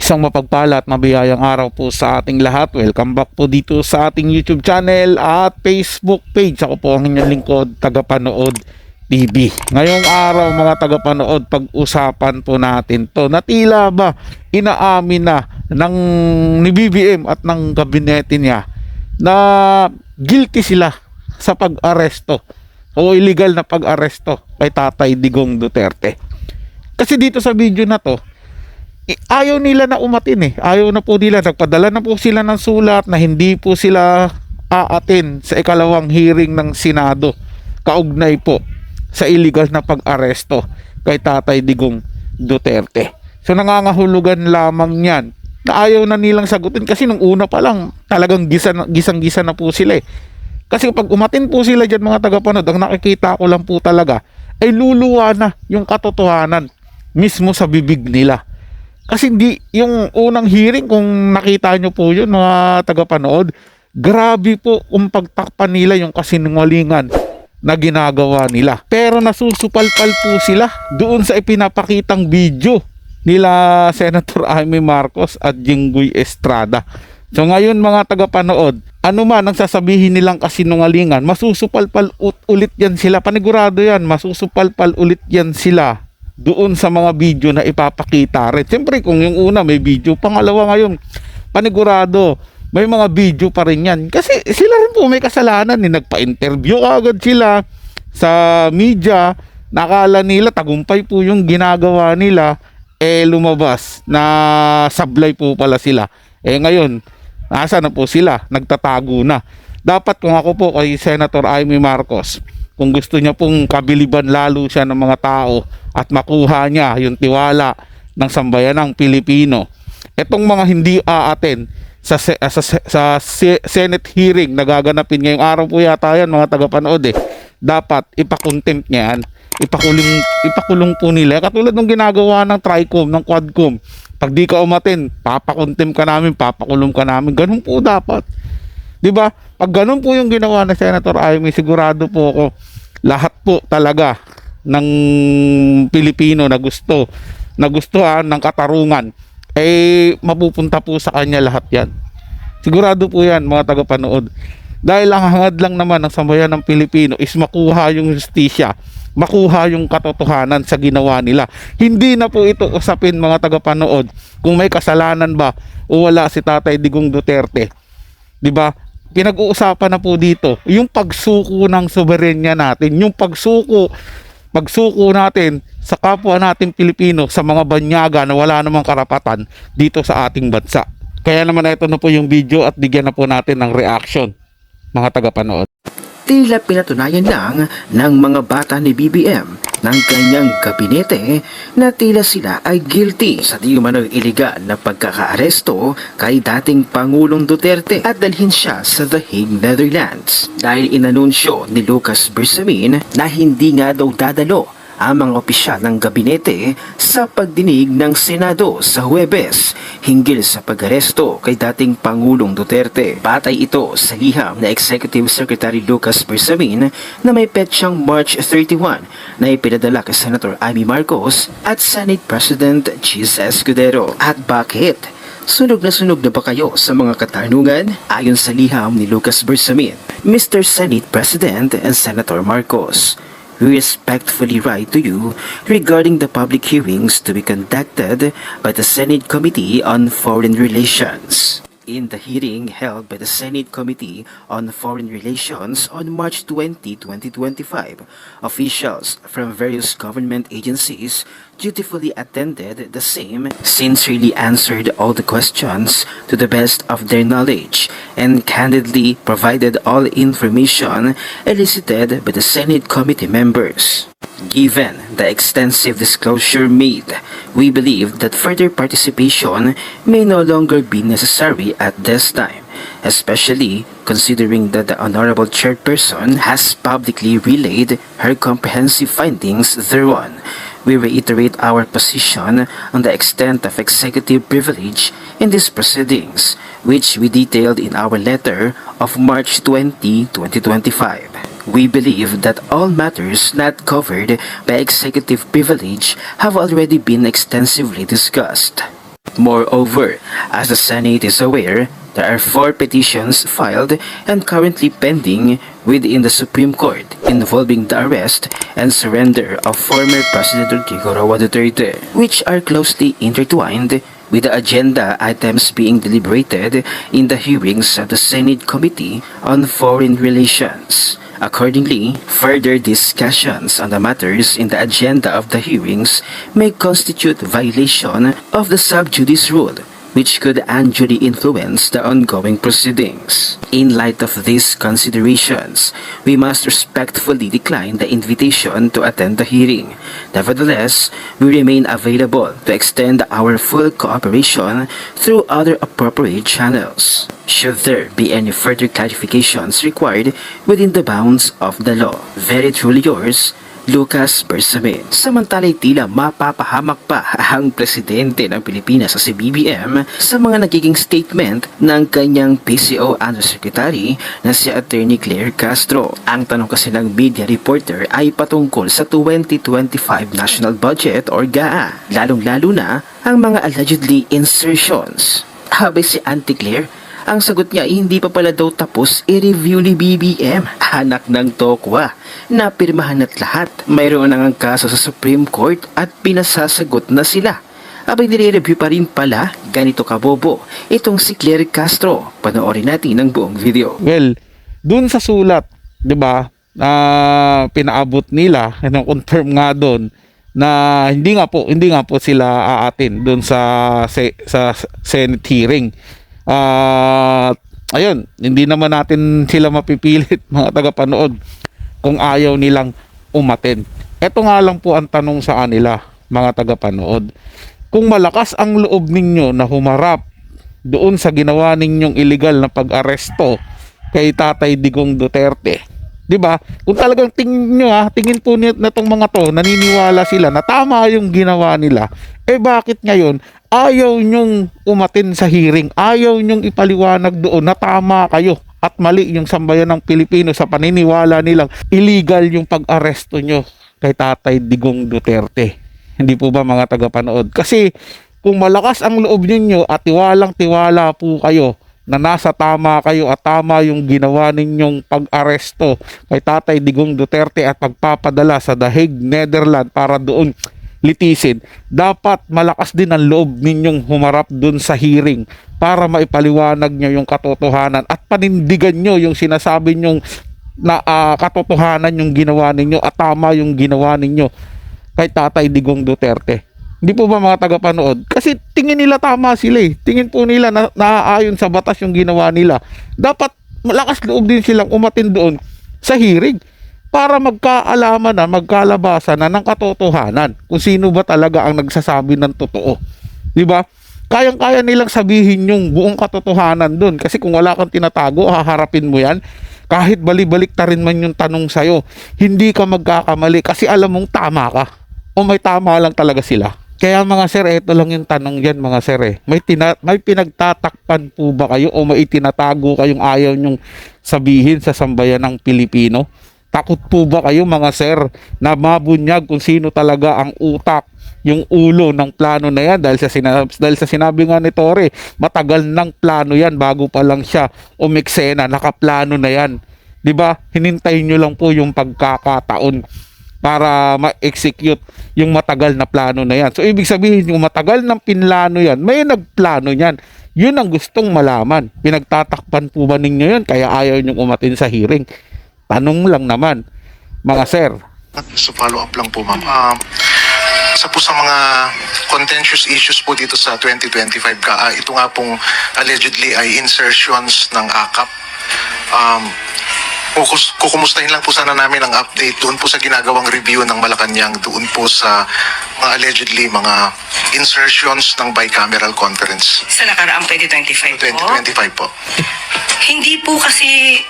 Isang mapagpala at mabiyayang araw po sa ating lahat. Welcome back po dito sa ating YouTube channel at Facebook page. Ako po ang inyong lingkod, Tagapanood TV. Ngayong araw mga tagapanood, pag-usapan po natin to na tila ba inaamin na ni BBM at ng gabinete niya na guilty sila sa pag-aresto o illegal na pag-aresto kay Tatay Digong Duterte. Kasi dito sa video na to, ayaw nila na umatin Ayaw na po nila. Nagpadala na po sila ng sulat na hindi po sila aatin sa ikalawang hearing ng Senado kaugnay po sa illegal na pag-aresto kay Tatay Digong Duterte. So nangangahulugan lamang yan na ayaw na nilang sagutin kasi nung una pa lang talagang gisang-gisa na po sila Kasi pag umatin po sila dyan mga tagapanood, ang nakikita ko lang po talaga ay luluwa na yung katotohanan mismo sa bibig nila. Kasi hindi, yung unang hearing, kung nakita nyo po yun mga tagapanood, grabe po kung pagtakpan nila yung kasinungalingan na ginagawa nila. Pero nasusupalpal po sila doon sa ipinapakitang video nila Senator Amy Marcos at Jinggoy Estrada. So ngayon mga tagapanood, ano man ang sasabihin nilang kasinungalingan, masusupalpal ulit yan sila. Panigurado yan, masusupalpal ulit yan sila doon sa mga video na ipapakita rin. Siyempre kung yung una may video, pangalawa ngayon panigurado may mga video pa rin yan. Kasi sila rin po may kasalanan nagpa-interview agad sila sa media, nakala nila tagumpay po yung ginagawa nila, lumabas na sablay po pala sila. Ngayon nasa na po sila, nagtatago na. Dapat kung ako po kay Senator Amy Marcos, kung gusto niya pong kabiliban lalo siya ng mga tao at makuha niya yung tiwala ng sambayanang Pilipino, etong mga hindi aaten sa Senate hearing na gaganapin ngayong araw po yata yan mga tagapanood dapat ipakontempt niya yan, ipakulong po nila katulad ng ginagawa ng Tricom, ng Quadcom. Pag di ka umaten, papakontempt ka namin, papakulong ka namin. Ganun po dapat, di ba? Pag ganun po yung ginawa na Senator Amy, sigurado po ako lahat po talaga ng Pilipino na gustuhan ng katarungan mapupunta po sa kanya lahat yan. Sigurado po yan mga tagapanood. Dahil ang hangad lang naman ng sambayan ng Pilipino is makuha yung justisya, makuha yung katotohanan sa ginawa nila. Hindi na po ito usapin mga tagapanood kung may kasalanan ba o wala si Tatay Digong Duterte. Di ba? Pinag-uusapan na po dito yung pagsuko ng soberenya natin, yung pagsuko natin sa kapwa nating Pilipino sa mga banyaga na wala namang karapatan dito sa ating bansa. Kaya naman ito na po yung video at bigyan na po natin ng reaction mga tagapanood. Tila pinatunayan lang ng mga bata ni BBM ng kanyang kabinete na tila sila ay guilty sa di umano iligal na pagkakaaresto kay dating Pangulong Duterte at dalhin siya sa The Hague, Netherlands. Dahil inanunsyo ni Lucas Bersamin na hindi nga daw dadalo ang mga opisyal ng gabinete sa pagdinig ng Senado sa Huwebes hinggil sa pag-aresto kay dating Pangulong Duterte. Batay ito sa liham na Executive Secretary Lucas Bersamin na may petsang March 31 na ipinadala kay Senator Amy Marcos at Senate President Chis Escudero. At bakit? Sunog na ba kayo sa mga katanungan? Ayon sa liham ni Lucas Bersamin, Mr. Senate President and Senator Marcos, we respectfully write to you regarding the public hearings to be conducted by the Senate Committee on Foreign Relations. In the hearing held by the Senate Committee on Foreign Relations on March 20, 2025, officials from various government agencies dutifully attended the same, sincerely answered all the questions to the best of their knowledge, and candidly provided all information elicited by the Senate Committee members. Given the extensive disclosure made, we believe that further participation may no longer be necessary at this time, especially considering that the Honorable Chairperson has publicly relayed her comprehensive findings thereon. We reiterate our position on the extent of executive privilege in these proceedings, which we detailed in our letter of March 20, 2025. We believe that all matters not covered by executive privilege have already been extensively discussed. Moreover, as the Senate is aware, there are 4 petitions filed and currently pending within the Supreme Court involving the arrest and surrender of former President Rodrigo Roa Duterte, which are closely intertwined with the agenda items being deliberated in the hearings of the Senate Committee on Foreign Relations. Accordingly, further discussions on the matters in the agenda of the hearings may constitute violation of the sub judice rule, which could unduly influence the ongoing proceedings. In light of these considerations, we must respectfully decline the invitation to attend the hearing. Nevertheless, we remain available to extend our full cooperation through other appropriate channels, should there be any further clarifications required within the bounds of the law. Very truly yours, Lucas Bersamin. Samantala'y tila mapapahamak pa ang presidente ng Pilipinas sa si BBM sa mga nagiging statement ng kanyang PCO Undersecretary na si Attorney Claire Castro. Ang tanong kasi ng media reporter ay patungkol sa 2025 National Budget or GAA, lalong-lalo na ang mga allegedly insertions. Habay si Auntie Claire, ang sagot niya ay hindi pa pala daw tapos i-review ni BBM, anak ng tokwa, na pirmahan at lahat. Mayroon nang ang kaso sa Supreme Court at pinasasagot na sila. Abay nire-review pa rin pala, ganito kabobo, itong si Claire Castro. Panoorin natin ang buong video. Well, dun sa sulat, 'di ba, na pinaabot nila, confirm nga doon na hindi nga po sila aatin doon sa Senate hearing. Ayun, hindi naman natin sila mapipilit mga tagapanood kung ayaw nilang umaten. Ito nga lang po ang tanong sa kanila, mga tagapanood. Kung malakas ang loob ninyo na humarap doon sa ginawa ninyong illegal na pag-aresto kay Tatay Digong Duterte, 'di ba? Kung talagang tingin po nitong mga to, naniniwala sila na tama yung ginawa nila. Bakit ngayon ayaw nyong umatin sa hearing? Ayaw nyong ipaliwanag doon na tama kayo at mali yung sambayan ng Pilipino sa paniniwala nilang illegal yung pag-aresto nyo kay Tatay Digong Duterte. Hindi po ba mga tagapanood? Kasi kung malakas ang loob ninyo at tiwalang-tiwala po kayo na nasa tama kayo at tama yung ginawa ninyong pag-aresto kay Tatay Digong Duterte at pagpapadala sa The Hague, Netherlands para doon litisin, dapat malakas din ang loob ninyong humarap doon sa hearing para maipaliwanag nyo yung katotohanan at panindigan nyo yung sinasabi nyong na katotohanan yung ginawa ninyo at tama yung ginawa ninyo kay Tatay Digong Duterte. Hindi po ba mga tagapanood? Kasi tingin nila tama sila eh. Tingin po nila na naaayon sa batas yung ginawa nila. Dapat malakas loob din silang umatin doon sa hearing para magkaalaman na, magkalabasan na ng katotohanan kung sino ba talaga ang nagsasabi ng totoo. 'Di ba? Kayang-kaya nilang sabihin yung buong katotohanan doon kasi kung wala kang tinatago, haharapin mo 'yan. Kahit bali-balik ta rin man yung tanong sa'yo, hindi ka magkakamali kasi alam mong tama ka o may tama lang talaga sila. Kaya mga sir, ito lang yung tanong dyan mga sir eh. May pinagtatakpan po ba kayo o may itinatago kayong ayaw nyong sabihin sa sambayan ng Pilipino? Takot po ba kayo mga sir na mabunyag kung sino talaga ang utak, yung ulo ng plano na yan? Dahil sa sinabi nga ni Tore, matagal ng plano yan bago pa lang siya umeksena, nakaplano na yan. 'Di ba? Hinintayin nyo lang po yung pagkakataon para ma-execute yung matagal na plano na yan. So ibig sabihin yung matagal ng pinlano yan, may nagplano yan. Yun ang gustong malaman. Pinagtatakpan po ba ninyo yun kaya ayaw nyong umatin sa hearing? Tanong lang naman, mga sir. So follow up lang po ma'am. Sa mga contentious issues po dito sa 2025 GAA, ito nga pong allegedly ay insertions ng AKAP. Kukumustahin lang po sana namin ang update doon po sa ginagawang review ng Malacanang, doon po sa mga allegedly mga insertions ng bicameral conference. Sa nakaraang 2025 po? 2025 po. Hindi po kasi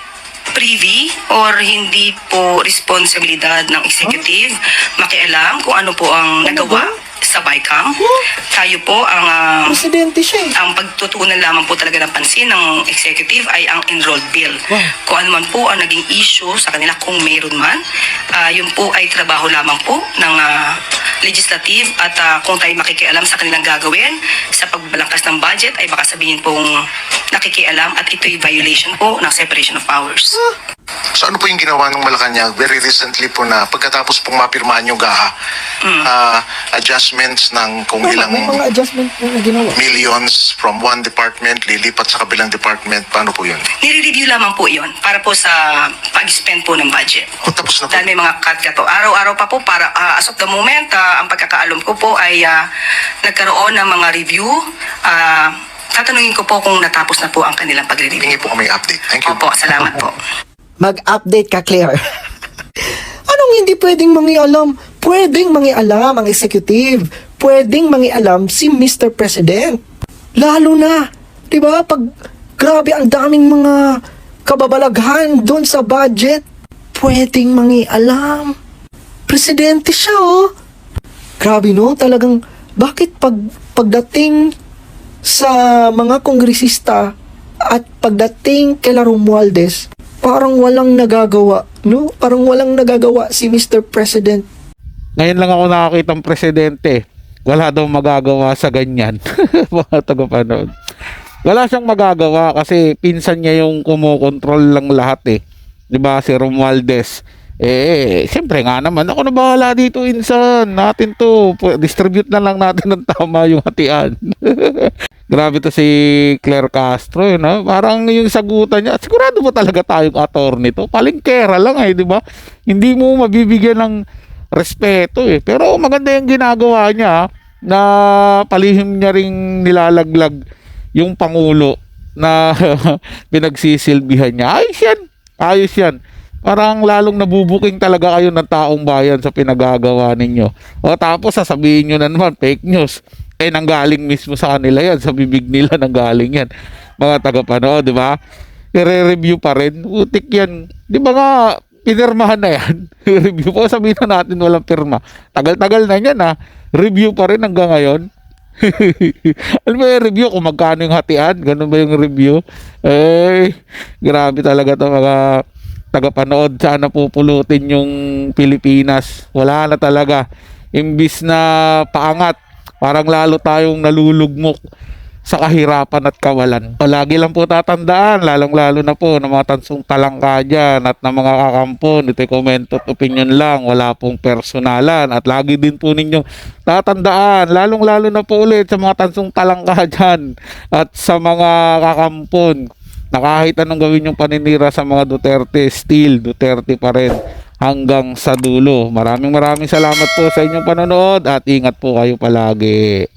privy or hindi po responsibilidad ng executive makialam kung ano po ang nagawa sa BICAM. Tayo po ang Presidente siya eh. ang pagtutuunan lamang po talaga ng pansin ng executive ay ang enrolled bill. Kung ano man po ang naging issue sa kanila kung mayroon man, yun po ay trabaho lamang po ng legislative at kung tayo makikialam sa kanilang gagawin sa pagbalangkas ng budget ay baka sabihin pong nakikialam at ito'y violation po ng separation of powers. So ano po yung ginawa ng Malacanang very recently po na pagkatapos pong mapirmahan yung GAA, adjustments ng kung ilang May mga adjustment na ginawa. millions from one department lilipat sa kabilang department, paano po yun? Nire-review lamang po iyon para po sa pag-spend po ng budget. O, tapos na po. Dahil may mga cut to. Araw-araw pa po para as of the moment, ang pagkakaalam ko po ay nagkaroon ng mga review. Tatanungin ko po kung natapos na po ang kanilang pagre-review. Hingi po kami update. Thank you. Opo, salamat po. Mag-update ka, Claire. Anong hindi pwedeng mangialam? Pwedeng mangialam ang executive. Pwedeng mangialam si Mr. President. Lalo na, di ba, pag grabe ang daming mga kababalaghan doon sa budget, pwedeng mangialam. Presidente siya, oh. Grabe, no? Talagang, bakit pagdating sa mga kongresista at pagdating kay Romualdez, parang walang nagagawa, no? Parang walang nagagawa si Mr. President. Ngayon lang ako nakakita ng presidente. Wala daw magagawa sa ganyan. Mga tagapanood. Wala siyang magagawa kasi pinsan niya yung kumokontrol lang lahat eh. 'Di ba si Romualdez? Siyempre nga naman ako na bahala dito, insan. Natin to, distribute na lang natin ng tama yung hatian. Grabe to si Claire Castro, yun, ha? Parang yung sagutan niya, sigurado ba talaga tayong attorney to? Palingkera lang eh, di ba? Hindi mo mabibigyan ng respeto eh. Pero maganda yung ginagawa niya, ha? Na palihim niya ring nilalaglag yung Pangulo na pinagsisilbihan niya. Ayos yan, ayos yan. Parang lalong nabubuking talaga kayo ng taong bayan sa pinagagawa ninyo. O tapos sasabihin nyo na naman, fake news. Nanggaling mismo sa kanila yan. Sa bibig nila nanggaling yan. Mga tagapanood, di ba? I-review pa rin. Utik yan. Di ba nga, pinirmahan na yan? Review po, sabihin na natin walang pirma. Tagal-tagal na yan, ha? Review pa rin hanggang ngayon. Ano ba yung review? Kung magkano yung hatian? Ganun ba yung review? Grabe talaga ito mga tagapanood. Sana pupulutin yung Pilipinas. Wala na talaga. Imbis na paangat, parang lalo tayong nalulugmok sa kahirapan at kawalan. Palagi lang po tatandaan, lalong-lalo na po ng mga tansong talangka dyan at ng mga kakampon. Ito'y komento at opinion lang, wala pong personalan. At lagi din po ninyong tatandaan, lalong-lalo na po ulit sa mga tansong talangka dyan at sa mga kakampon na kahit anong gawin yung paninira sa mga Duterte, still Duterte pa rin hanggang sa dulo. Maraming salamat po sa inyong panonood at ingat po kayo palagi.